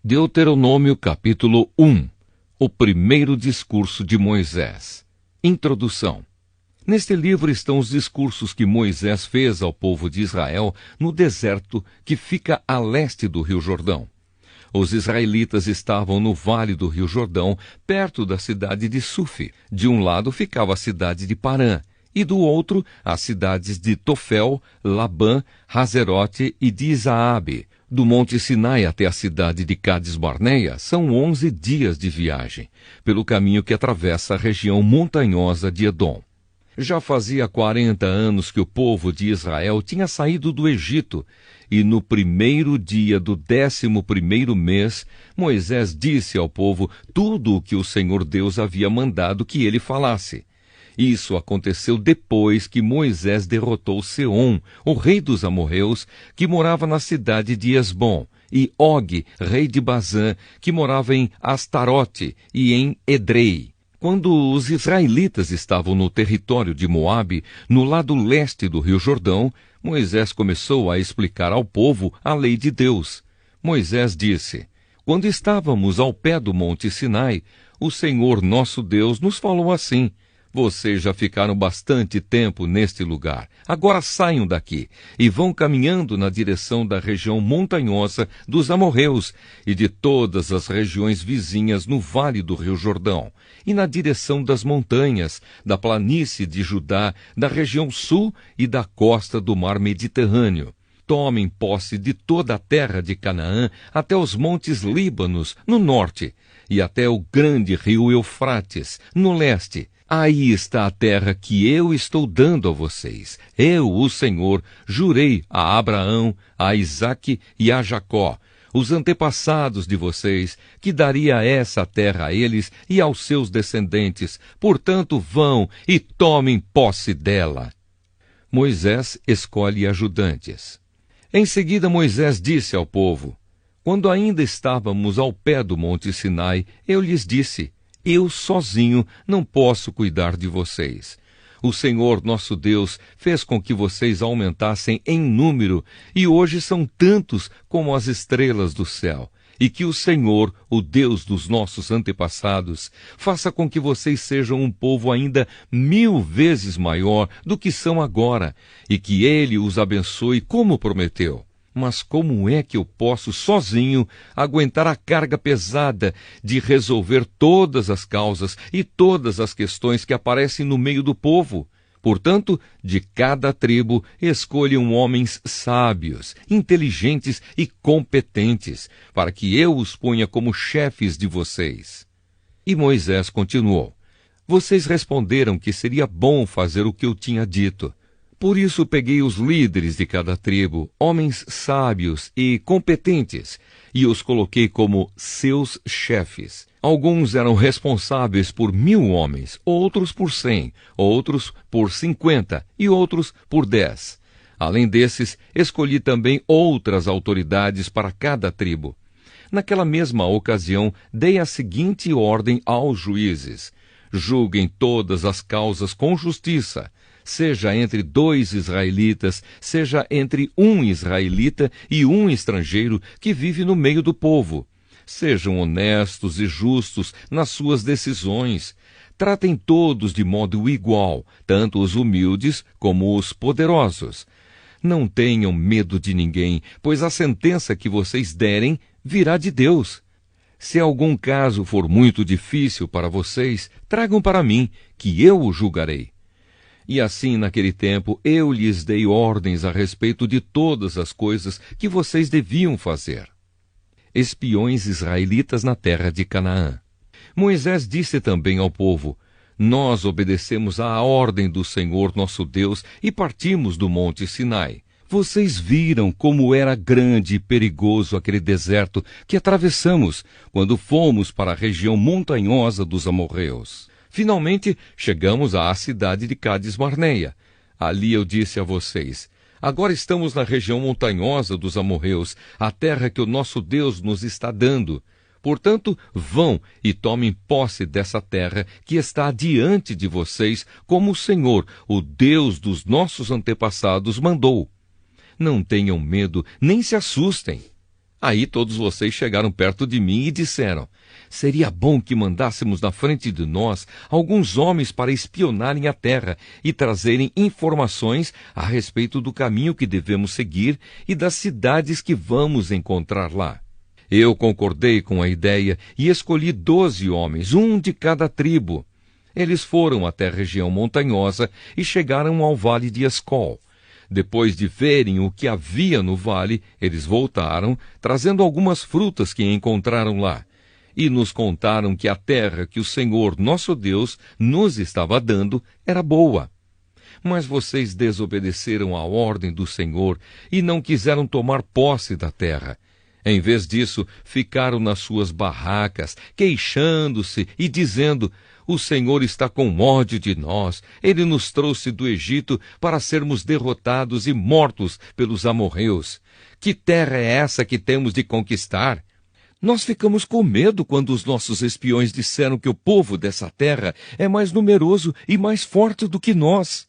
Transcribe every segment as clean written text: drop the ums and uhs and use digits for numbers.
Deuteronômio capítulo 1. O primeiro discurso de Moisés. Introdução. Neste livro estão os discursos que Moisés fez ao povo de Israel no deserto que fica a leste do Rio Jordão. Os israelitas estavam no vale do Rio Jordão, perto da cidade de Sufi. De um lado ficava a cidade de Parã, e do outro as cidades de Tofel, Labã, Hazerote e de Zaabe. Do Monte Sinai até a cidade de Cades-Barneia são 11 dias de viagem, pelo caminho que atravessa a região montanhosa de Edom. Já fazia 40 anos que o povo de Israel tinha saído do Egito, e no primeiro dia do 11º mês, Moisés disse ao povo tudo o que o Senhor Deus havia mandado que ele falasse. Isso aconteceu depois que Moisés derrotou Seom, o rei dos amorreus, que morava na cidade de Esbom, e Og, rei de Bazã, que morava em Astarote e em Edrei. Quando os israelitas estavam no território de Moabe, no lado leste do Rio Jordão, Moisés começou a explicar ao povo a lei de Deus. Moisés disse: quando estávamos ao pé do Monte Sinai, o Senhor nosso Deus nos falou assim: vocês já ficaram bastante tempo neste lugar. Agora saiam daqui e vão caminhando na direção da região montanhosa dos amorreus e de todas as regiões vizinhas no vale do Rio Jordão, e na direção das montanhas, da planície de Judá, da região sul e da costa do mar Mediterrâneo. Tomem posse de toda a terra de Canaã até os montes Líbanos, no norte, e até o grande rio Eufrates, no leste. Aí está a terra que eu estou dando a vocês. Eu, o Senhor, jurei a Abraão, a Isaque e a Jacó, os antepassados de vocês, que daria essa terra a eles e aos seus descendentes. Portanto, vão e tomem posse dela. Moisés escolhe ajudantes. Em seguida, Moisés disse ao povo: quando ainda estávamos ao pé do Monte Sinai, eu lhes disse: eu sozinho não posso cuidar de vocês. O Senhor nosso Deus fez com que vocês aumentassem em número, e hoje são tantos como as estrelas do céu. E que o Senhor, o Deus dos nossos antepassados, faça com que vocês sejam um povo ainda 1000 vezes maior do que são agora, e que Ele os abençoe como prometeu. Mas como é que eu posso, sozinho, aguentar a carga pesada de resolver todas as causas e todas as questões que aparecem no meio do povo? Portanto, de cada tribo escolham homens sábios, inteligentes e competentes, para que eu os ponha como chefes de vocês. E Moisés continuou: vocês responderam que seria bom fazer o que eu tinha dito. Por isso peguei os líderes de cada tribo, homens sábios e competentes, e os coloquei como seus chefes. Alguns eram responsáveis por 1000 homens, outros por 100, outros por 50 e outros por 10. Além desses, escolhi também outras autoridades para cada tribo. Naquela mesma ocasião, dei a seguinte ordem aos juízes: julguem todas as causas com justiça, seja entre 2 israelitas, seja entre 1 israelita e 1 estrangeiro que vive no meio do povo. Sejam honestos e justos nas suas decisões. Tratem todos de modo igual, tanto os humildes como os poderosos. Não tenham medo de ninguém, pois a sentença que vocês derem virá de Deus. Se algum caso for muito difícil para vocês, tragam para mim, que eu o julgarei. E assim, naquele tempo, eu lhes dei ordens a respeito de todas as coisas que vocês deviam fazer. Espiões israelitas na terra de Canaã. Moisés disse também ao povo: nós obedecemos à ordem do Senhor nosso Deus e partimos do Monte Sinai. Vocês viram como era grande e perigoso aquele deserto que atravessamos quando fomos para a região montanhosa dos amorreus. Finalmente, chegamos à cidade de Cades-Barneia. Ali eu disse a vocês: agora estamos na região montanhosa dos amorreus, a terra que o nosso Deus nos está dando. Portanto, vão e tomem posse dessa terra que está diante de vocês, como o Senhor, o Deus dos nossos antepassados, mandou. Não tenham medo, nem se assustem. Aí todos vocês chegaram perto de mim e disseram: seria bom que mandássemos na frente de nós alguns homens para espionarem a terra e trazerem informações a respeito do caminho que devemos seguir e das cidades que vamos encontrar lá. Eu concordei com a ideia e escolhi 12 homens, um de cada tribo. Eles foram até a região montanhosa e chegaram ao vale de Escol. Depois de verem o que havia no vale, eles voltaram, trazendo algumas frutas que encontraram lá. E nos contaram que a terra que o Senhor, nosso Deus, nos estava dando era boa. Mas vocês desobedeceram à ordem do Senhor e não quiseram tomar posse da terra. Em vez disso, ficaram nas suas barracas, queixando-se e dizendo: o Senhor está com ódio de nós. Ele nos trouxe do Egito para sermos derrotados e mortos pelos amorreus. Que terra é essa que temos de conquistar? Nós ficamos com medo quando os nossos espiões disseram que o povo dessa terra é mais numeroso e mais forte do que nós,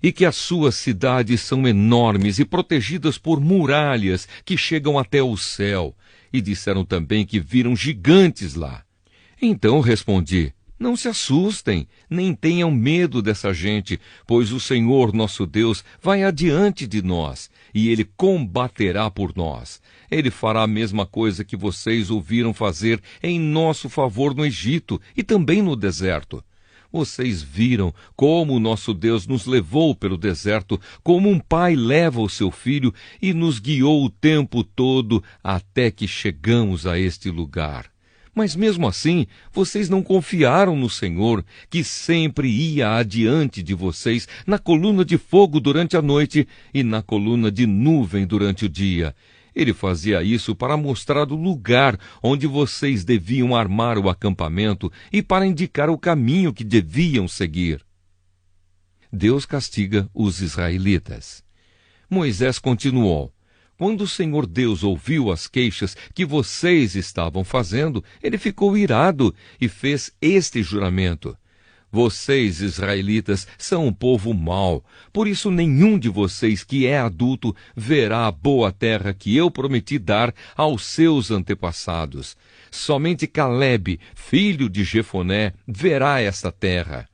e que as suas cidades são enormes e protegidas por muralhas que chegam até o céu. E disseram também que viram gigantes lá. Então respondi: não se assustem, nem tenham medo dessa gente, pois o Senhor nosso Deus vai adiante de nós, e Ele combaterá por nós. Ele fará a mesma coisa que vocês ouviram fazer em nosso favor no Egito e também no deserto. Vocês viram como o nosso Deus nos levou pelo deserto, como um pai leva o seu filho, e nos guiou o tempo todo até que chegamos a este lugar. Mas mesmo assim, vocês não confiaram no Senhor, que sempre ia adiante de vocês na coluna de fogo durante a noite e na coluna de nuvem durante o dia. Ele fazia isso para mostrar o lugar onde vocês deviam armar o acampamento e para indicar o caminho que deviam seguir. Deus castiga os israelitas. Moisés continuou: quando o Senhor Deus ouviu as queixas que vocês estavam fazendo, ele ficou irado e fez este juramento: vocês, israelitas, são um povo mau, por isso nenhum de vocês que é adulto verá a boa terra que eu prometi dar aos seus antepassados. Somente Calebe, filho de Jefoné, verá esta terra.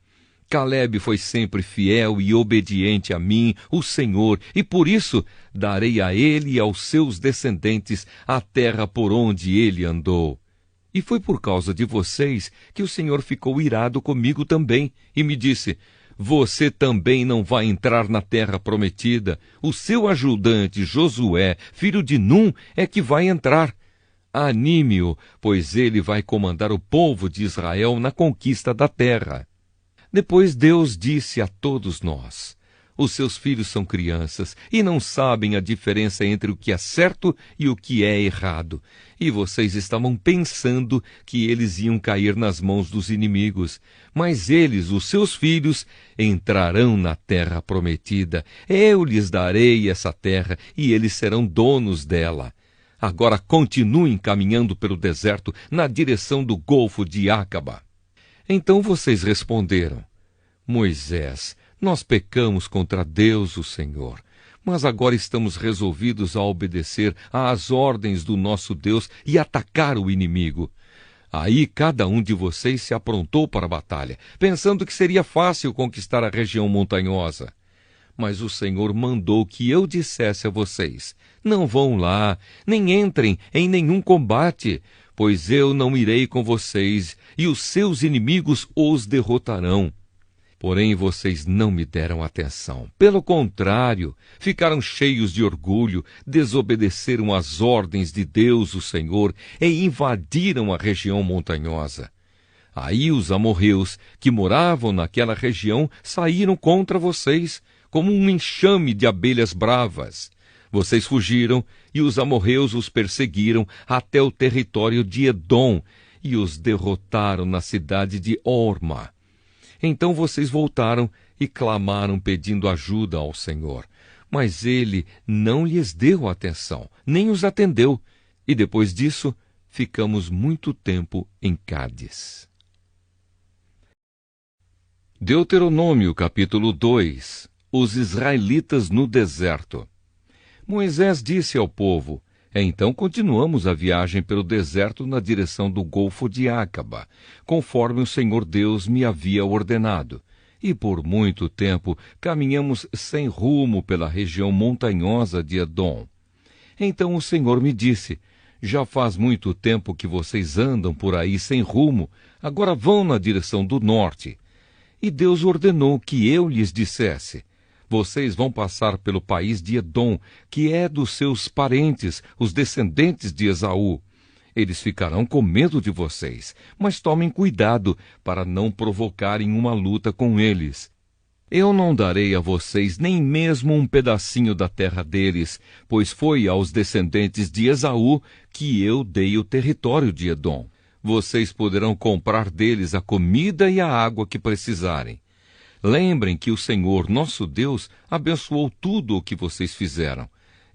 Calebe foi sempre fiel e obediente a mim, o Senhor, e por isso darei a ele e aos seus descendentes a terra por onde ele andou. E foi por causa de vocês que o Senhor ficou irado comigo também, e me disse: você também não vai entrar na terra prometida. O seu ajudante Josué, filho de Num, é que vai entrar. Anime-o, pois ele vai comandar o povo de Israel na conquista da terra. Depois Deus disse a todos nós: os seus filhos são crianças e não sabem a diferença entre o que é certo e o que é errado. E vocês estavam pensando que eles iam cair nas mãos dos inimigos. Mas eles, os seus filhos, entrarão na terra prometida. Eu lhes darei essa terra e eles serão donos dela. Agora continuem caminhando pelo deserto na direção do Golfo de Acaba. Então vocês responderam: Moisés, nós pecamos contra Deus, o Senhor, mas agora estamos resolvidos a obedecer às ordens do nosso Deus e atacar o inimigo. Aí cada um de vocês se aprontou para a batalha, pensando que seria fácil conquistar a região montanhosa. Mas o Senhor mandou que eu dissesse a vocês: não vão lá, nem entrem em nenhum combate, pois eu não irei com vocês, e os seus inimigos os derrotarão. Porém vocês não me deram atenção. Pelo contrário, ficaram cheios de orgulho, desobedeceram às ordens de Deus, o Senhor, e invadiram a região montanhosa. Aí os amorreus, que moravam naquela região, saíram contra vocês, como um enxame de abelhas bravas. Vocês fugiram, e os amorreus os perseguiram até o território de Edom, e os derrotaram na cidade de Orma. Então vocês voltaram e clamaram pedindo ajuda ao Senhor. Mas ele não lhes deu atenção, nem os atendeu. E depois disso, ficamos muito tempo em Cádiz. Deuteronômio capítulo 2. Os israelitas no deserto. Moisés disse ao povo: Então continuamos a viagem pelo deserto na direção do Golfo de Acaba, conforme o Senhor Deus me havia ordenado. E por muito tempo caminhamos sem rumo pela região montanhosa de Edom. Então o Senhor me disse: já faz muito tempo que vocês andam por aí sem rumo, agora vão na direção do norte. E Deus ordenou que eu lhes dissesse: vocês vão passar pelo país de Edom, que é dos seus parentes, os descendentes de Esaú. Eles ficarão com medo de vocês, mas tomem cuidado para não provocarem uma luta com eles. Eu não darei a vocês nem mesmo um pedacinho da terra deles, pois foi aos descendentes de Esaú que eu dei o território de Edom. Vocês poderão comprar deles a comida e a água que precisarem. Lembrem que o Senhor, nosso Deus, abençoou tudo o que vocês fizeram.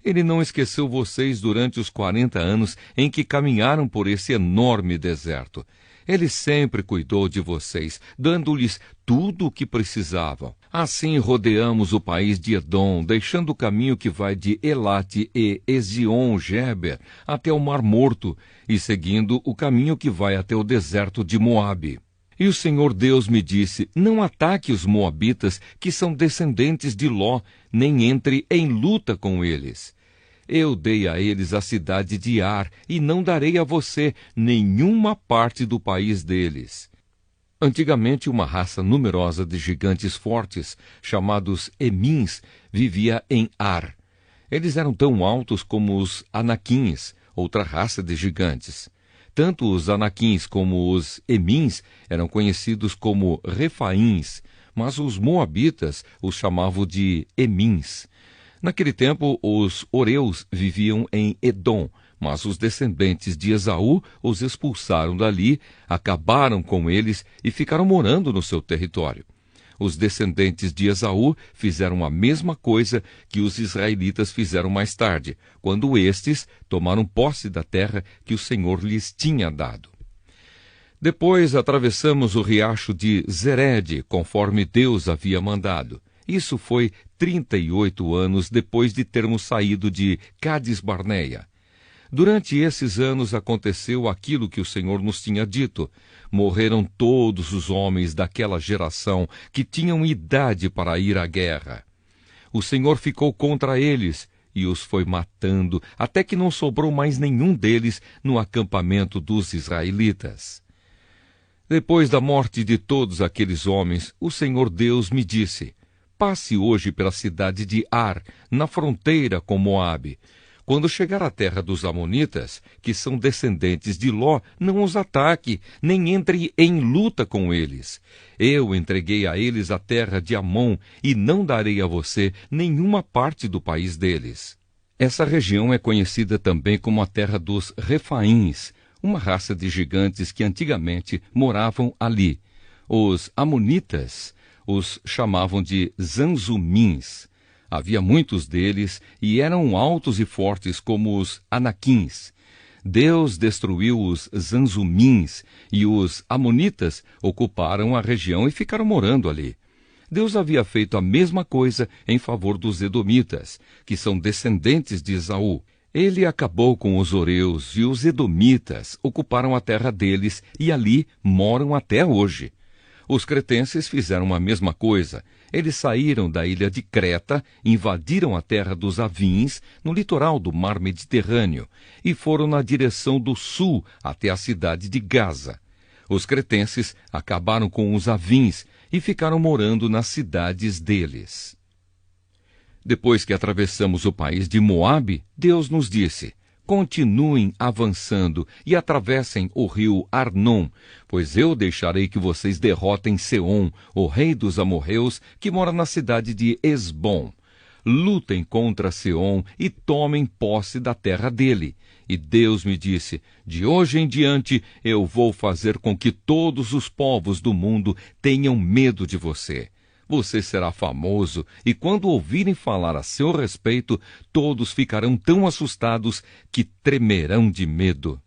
Ele não esqueceu vocês durante os 40 anos em que caminharam por esse enorme deserto. Ele sempre cuidou de vocês, dando-lhes tudo o que precisavam. Assim rodeamos o país de Edom, deixando o caminho que vai de Elate e Ezion-Geber até o Mar Morto, e seguindo o caminho que vai até o deserto de Moabe. E o Senhor Deus me disse: não ataque os moabitas, que são descendentes de Ló, nem entre em luta com eles. Eu dei a eles a cidade de Ar, e não darei a você nenhuma parte do país deles. Antigamente, uma raça numerosa de gigantes fortes, chamados Emins, vivia em Ar. Eles eram tão altos como os Anaquins, outra raça de gigantes. Tanto os Anaquins como os Emins eram conhecidos como Refaíns, mas os moabitas os chamavam de Emins. Naquele tempo, os Oreus viviam em Edom, mas os descendentes de Esaú os expulsaram dali, acabaram com eles e ficaram morando no seu território. Os descendentes de Esaú fizeram a mesma coisa que os israelitas fizeram mais tarde, quando estes tomaram posse da terra que o Senhor lhes tinha dado. Depois atravessamos o riacho de Zered, conforme Deus havia mandado. Isso foi 38 anos depois de termos saído de Cades-Barneia. Durante esses anos aconteceu aquilo que o Senhor nos tinha dito. Morreram todos os homens daquela geração que tinham idade para ir à guerra. O Senhor ficou contra eles e os foi matando, até que não sobrou mais nenhum deles no acampamento dos israelitas. Depois da morte de todos aqueles homens, o Senhor Deus me disse: passe hoje pela cidade de Ar, na fronteira com Moabe. Quando chegar à terra dos Amonitas, que são descendentes de Ló, não os ataque, nem entre em luta com eles. Eu entreguei a eles a terra de Amon, e não darei a você nenhuma parte do país deles. Essa região é conhecida também como a terra dos Refaíns, uma raça de gigantes que antigamente moravam ali. Os Amonitas os chamavam de Zanzumins. Havia muitos deles e eram altos e fortes como os Anaquins. Deus destruiu os Zanzumins e os Amonitas ocuparam a região e ficaram morando ali. Deus havia feito a mesma coisa em favor dos Edomitas, que são descendentes de Esaú. Ele acabou com os Oreus e os Edomitas ocuparam a terra deles e ali moram até hoje. Os cretenses fizeram a mesma coisa. Eles saíram da ilha de Creta, invadiram a terra dos Avins, no litoral do mar Mediterrâneo, e foram na direção do sul até a cidade de Gaza. Os cretenses acabaram com os Avins e ficaram morando nas cidades deles. Depois que atravessamos o país de Moabe, Deus nos disse: continuem avançando e atravessem o rio Arnon, pois eu deixarei que vocês derrotem Seom, o rei dos amorreus, que mora na cidade de Esbom. Lutem contra Seom e tomem posse da terra dele. E Deus me disse: de hoje em diante eu vou fazer com que todos os povos do mundo tenham medo de você. Você será famoso, e quando ouvirem falar a seu respeito, todos ficarão tão assustados que tremerão de medo.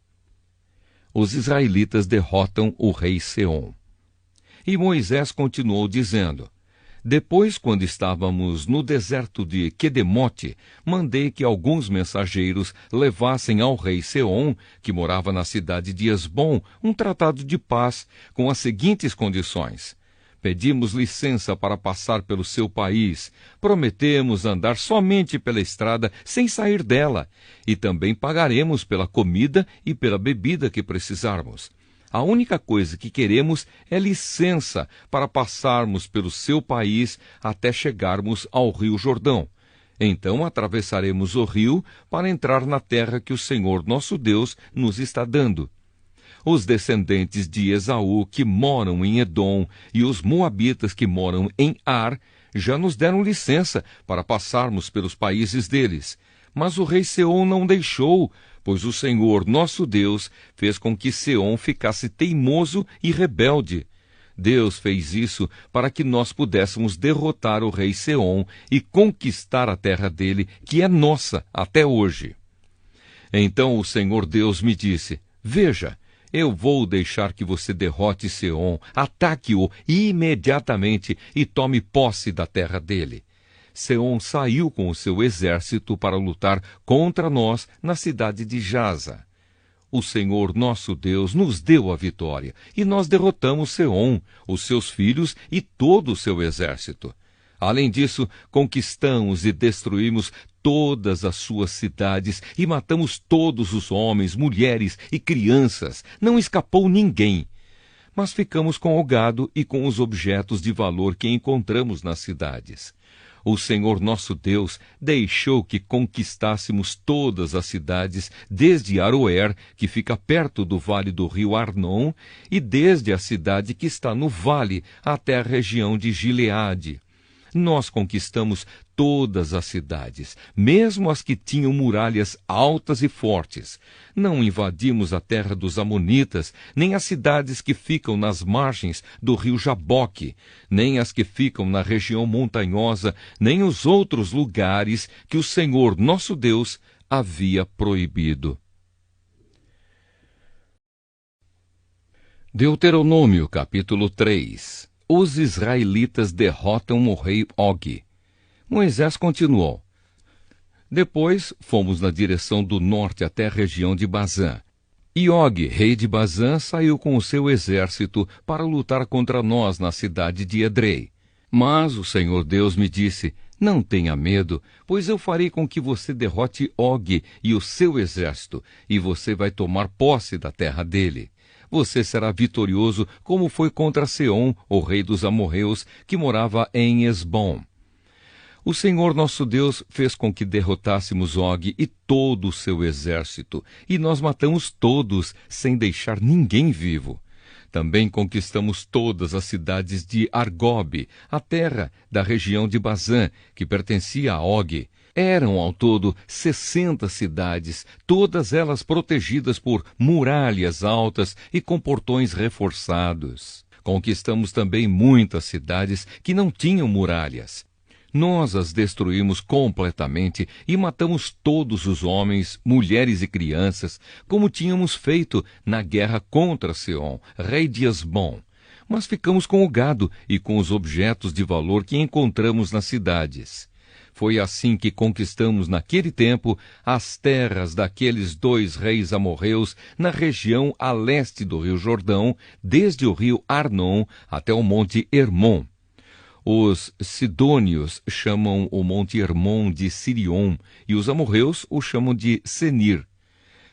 Os israelitas derrotam o rei Seom. E Moisés continuou dizendo: Depois, quando estávamos no deserto de Quedemote, mandei que alguns mensageiros levassem ao rei Seom, que morava na cidade de Esbom, um tratado de paz com as seguintes condições: pedimos licença para passar pelo seu país, prometemos andar somente pela estrada sem sair dela, e também pagaremos pela comida e pela bebida que precisarmos. A única coisa que queremos é licença para passarmos pelo seu país até chegarmos ao rio Jordão. Então atravessaremos o rio para entrar na terra que o Senhor nosso Deus nos está dando. Os descendentes de Esaú que moram em Edom e os moabitas que moram em Ar já nos deram licença para passarmos pelos países deles. Mas o rei Seom não deixou, pois o Senhor nosso Deus fez com que Seom ficasse teimoso e rebelde. Deus fez isso para que nós pudéssemos derrotar o rei Seom e conquistar a terra dele, que é nossa até hoje. Então o Senhor Deus me disse: veja, eu vou deixar que você derrote Seom, ataque-o imediatamente e tome posse da terra dele. Seom saiu com o seu exército para lutar contra nós na cidade de Jaza. O Senhor nosso Deus nos deu a vitória, e nós derrotamos Seom, os seus filhos e todo o seu exército. Além disso, conquistamos e destruímos todas as suas cidades e matamos todos os homens, mulheres e crianças. Não escapou ninguém. Mas ficamos com o gado e com os objetos de valor que encontramos nas cidades. O Senhor nosso Deus deixou que conquistássemos todas as cidades, desde Aroer, que fica perto do vale do rio Arnon, e desde a cidade que está no vale até a região de Gileade. Nós conquistamos todas as cidades, mesmo as que tinham muralhas altas e fortes. Não invadimos a terra dos amonitas, nem as cidades que ficam nas margens do rio Jaboque, nem as que ficam na região montanhosa, nem os outros lugares que o Senhor nosso Deus havia proibido. Deuteronômio, capítulo 3. Os israelitas derrotam o rei Og. Moisés continuou: depois fomos na direção do norte até a região de Bazã. E Og, rei de Bazã, saiu com o seu exército para lutar contra nós na cidade de Edrei. Mas o Senhor Deus me disse: não tenha medo, pois eu farei com que você derrote Og e o seu exército, e você vai tomar posse da terra dele. Você será vitorioso como foi contra Seom, o rei dos amorreus, que morava em Esbom. O Senhor nosso Deus fez com que derrotássemos Og e todo o seu exército, e nós matamos todos, sem deixar ninguém vivo. Também conquistamos todas as cidades de Argob, a terra da região de Bazã, que pertencia a Og. Eram ao todo 60 cidades, todas elas protegidas por muralhas altas e com portões reforçados. Conquistamos também muitas cidades que não tinham muralhas. Nós as destruímos completamente e matamos todos os homens, mulheres e crianças, como tínhamos feito na guerra contra Seom, rei de Esbom. Mas ficamos com o gado e com os objetos de valor que encontramos nas cidades. Foi assim que conquistamos naquele tempo as terras daqueles 2 reis amorreus na região a leste do rio Jordão, desde o rio Arnon até o monte Hermon. Os sidônios chamam o monte Hermon de Sirion e os amorreus o chamam de Senir.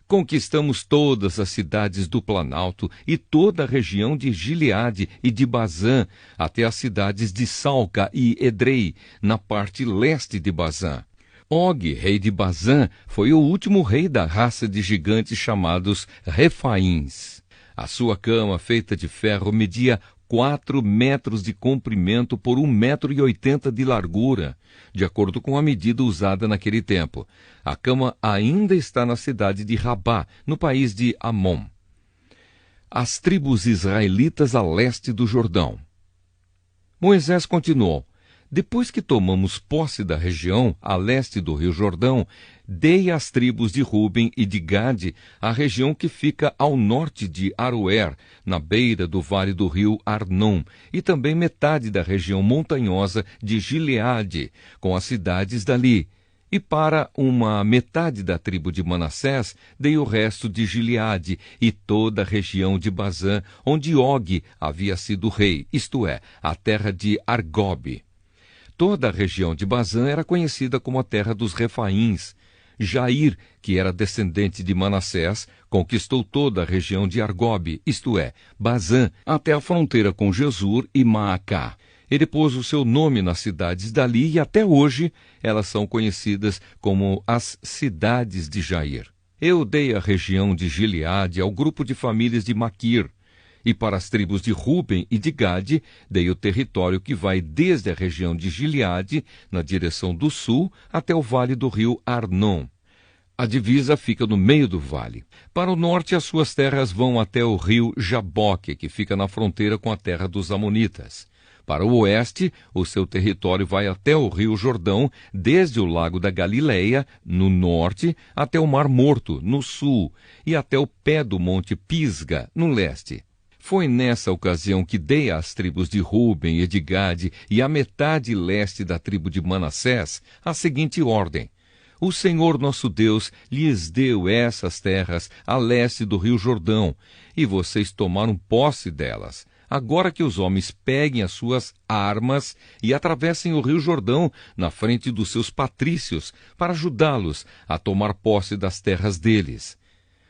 Conquistamos todas as cidades do Planalto e toda a região de Gileade e de Bazã, até as cidades de Salca e Edrei, na parte leste de Bazã. Og, rei de Bazã, foi o último rei da raça de gigantes chamados Refaíns. A sua cama, feita de ferro, media 4 metros de comprimento por 1,80 m de largura, de acordo com a medida usada naquele tempo. A cama ainda está na cidade de Rabá, no país de Amon. As tribos israelitas a leste do Jordão. Moisés continuou: Depois que tomamos posse da região, a leste do rio Jordão, dei às tribos de Ruben e de Gade a região que fica ao norte de Aroer, na beira do vale do rio Arnon, e também metade da região montanhosa de Gileade, com as cidades dali. E para uma metade da tribo de Manassés, dei o resto de Gileade e toda a região de Bazã, onde Og havia sido rei, isto é, a terra de Argobe. Toda a região de Bazã era conhecida como a terra dos Refaíns. Jair, que era descendente de Manassés, conquistou toda a região de Argobe, isto é, Bazã, até a fronteira com Jesur e Maacá. Ele pôs o seu nome nas cidades dali e até hoje elas são conhecidas como as cidades de Jair. Eu dei a região de Gileade ao grupo de famílias de Maquir. E para as tribos de Ruben e de Gade, dei o território que vai desde a região de Gileade, na direção do sul, até o vale do rio Arnon. A divisa fica no meio do vale. Para o norte, as suas terras vão até o rio Jaboque, que fica na fronteira com a terra dos Amonitas. Para o oeste, o seu território vai até o rio Jordão, desde o lago da Galileia, no norte, até o Mar Morto, no sul, e até o pé do monte Pisga, no leste. Foi nessa ocasião que dei às tribos de Ruben e de Gade e à metade leste da tribo de Manassés a seguinte ordem: o Senhor nosso Deus lhes deu essas terras a leste do rio Jordão, e vocês tomaram posse delas. Agora que os homens peguem as suas armas e atravessem o rio Jordão na frente dos seus patrícios para ajudá-los a tomar posse das terras deles.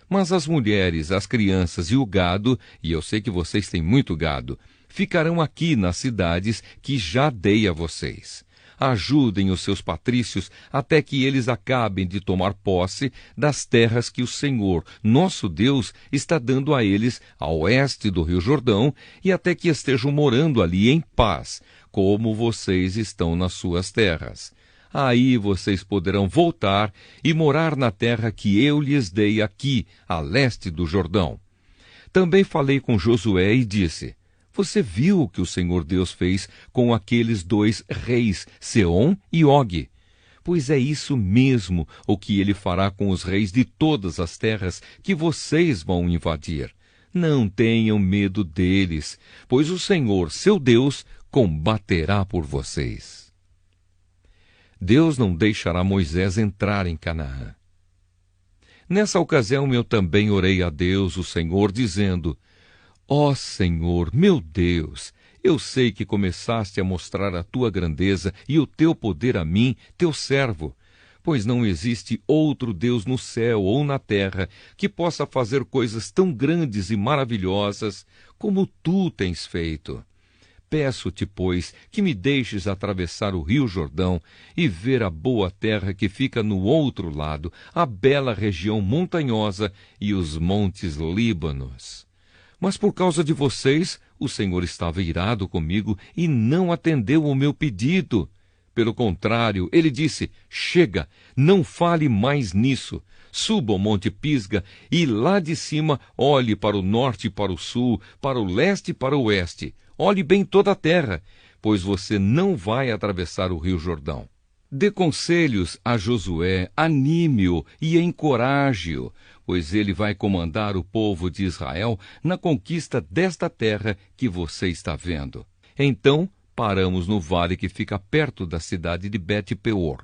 Mas as mulheres, as crianças e o gado, e eu sei que vocês têm muito gado, ficarão aqui nas cidades que já dei a vocês. Ajudem os seus patrícios até que eles acabem de tomar posse das terras que o Senhor, nosso Deus, está dando a eles a oeste do rio Jordão e até que estejam morando ali em paz, como vocês estão nas suas terras. Aí vocês poderão voltar e morar na terra que eu lhes dei aqui, a leste do Jordão. Também falei com Josué e disse: você viu o que o Senhor Deus fez com aqueles dois reis, Seom e Og? Pois é isso mesmo o que ele fará com os reis de todas as terras que vocês vão invadir. Não tenham medo deles, pois o Senhor, seu Deus, combaterá por vocês. Deus não deixará Moisés entrar em Canaã. Nessa ocasião eu também orei a Deus, o Senhor, dizendo: ó Senhor, meu Deus, eu sei que começaste a mostrar a tua grandeza e o teu poder a mim, teu servo, pois não existe outro Deus no céu ou na terra que possa fazer coisas tão grandes e maravilhosas como tu tens feito. Peço-te, pois, que me deixes atravessar o rio Jordão e ver a boa terra que fica no outro lado, a bela região montanhosa e os montes Líbanos. Mas por causa de vocês, o Senhor estava irado comigo e não atendeu ao meu pedido. Pelo contrário, ele disse: chega, não fale mais nisso. Suba ao monte Pisga e lá de cima olhe para o norte e para o sul, para o leste e para o oeste. Olhe bem toda a terra, pois você não vai atravessar o rio Jordão. Dê conselhos a Josué, anime-o e encoraje-o, pois ele vai comandar o povo de Israel na conquista desta terra que você está vendo. Então, paramos no vale que fica perto da cidade de Bet-peor.